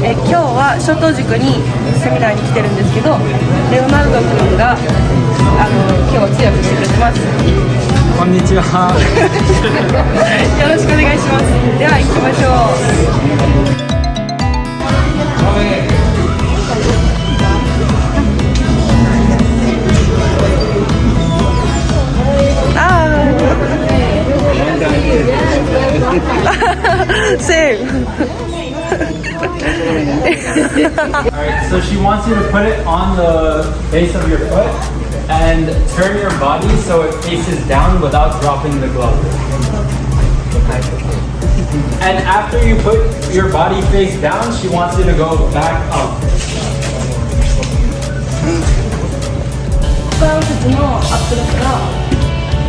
今日は初等塾にセミナーに来てるんですけど、レオナルド君が今日は通訳してくれてます。こんにちは。よろしくお願いします。では行きましょう。Same. Alright, so she wants you to put it on the base of your foot and turn your body so it faces down without dropping the glove. And after you put your body face down, she wants you to go back up. 股関節のアップだから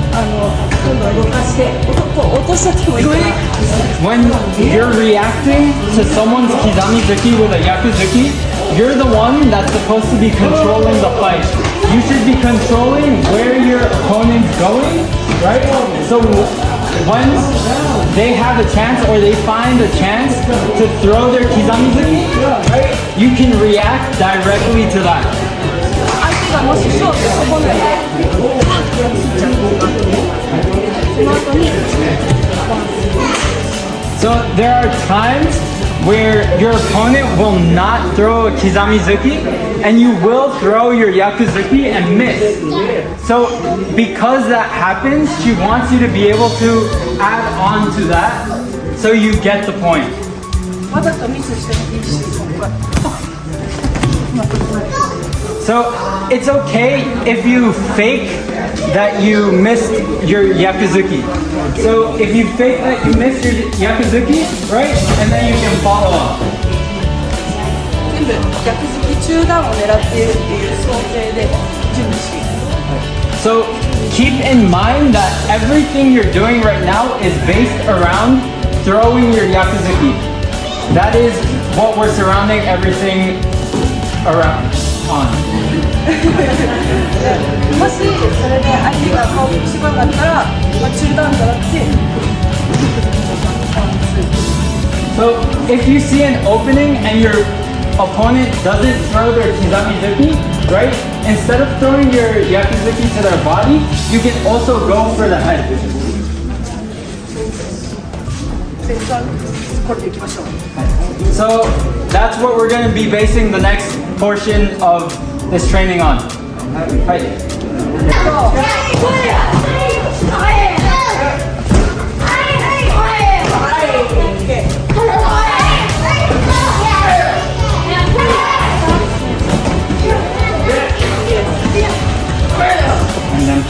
今度は動かして落とした時もいいかな。 When you're reacting to someone's kizamizuki with a yakuzuki, you're the one that's supposed to be controlling the fight. You should be controlling where your opponent's going, right? So once they have a chance or they find a chance to throw their kizamizuki, right, you can react directly to that. 相手がもしそうってそこでSo there are times where your opponent will not throw a kizamizuki and you will throw your yakuzuki and miss. So because that happens, she wants you to be able to add on to that so you get the point. わざとミスしてもいいし。So it's okay if you fake that you missed your yakuzuki. So if you fake that you missed your yakuzuki, right, and then you can follow up. 全部逆突き中段を狙っているっていう想定で準備している。So keep in mind that everything you're doing right now is based around throwing your yakuzuki. That is what we're surrounding everything around on. もしそれで相手が顔に縛らったら、中段じゃなくて So if you see an opening and your opponent doesn't throw their kizamizuki, right? Instead of throwing your yakuzuki to their body, you can also go for the head. これでいきましょう。 So that's what we're going to be basing the next portion of this training on. Right. And then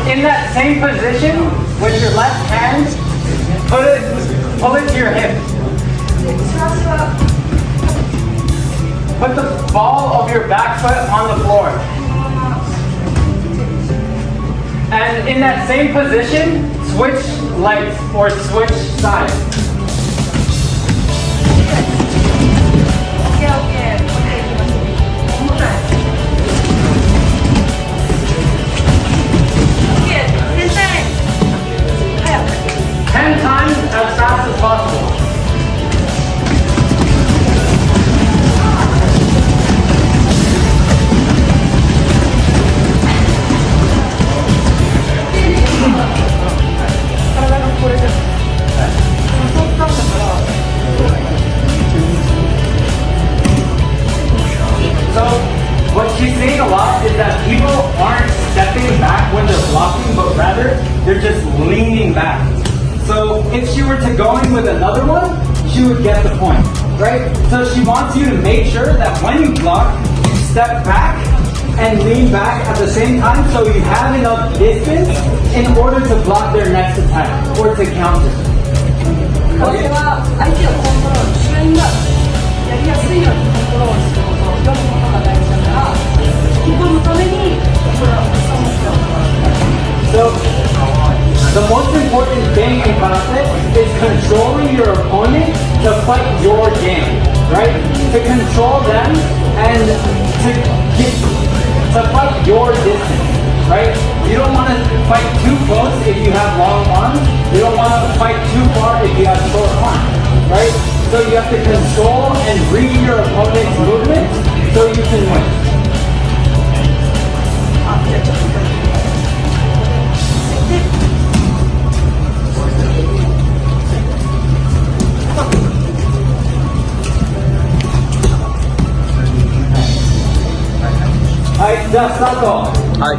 in that same position, with your left hand, pull it to your hip. Put the ball of your back foot on the floor. And in that same position, switch legs or switch sides. Okay. 10 times as fast as possible. So what she's saying a lot is that people aren't stepping back when they're blocking, but rather they're just leaning back. So if she were to go in with another one, she would get the point, right? So she wants you to make sure that when you block, you step back and lean back at the same time so you have enough distance in order to block their next attack or to counter. これは相手をコントロール、主演がやりやすいようにコントロールすることを読むことが大事だから、引き込むためにこれはたくさんの人を So, the most important thing in karate is controlling your opponent to fight your game, right? To control them and to fight your distance, right? You don't want to fight too close if you have long arms. You don't want to fight too far if you have short arms, right? So you have to control and read your opponent's movements so you can win. はい、じゃあスタート。はい。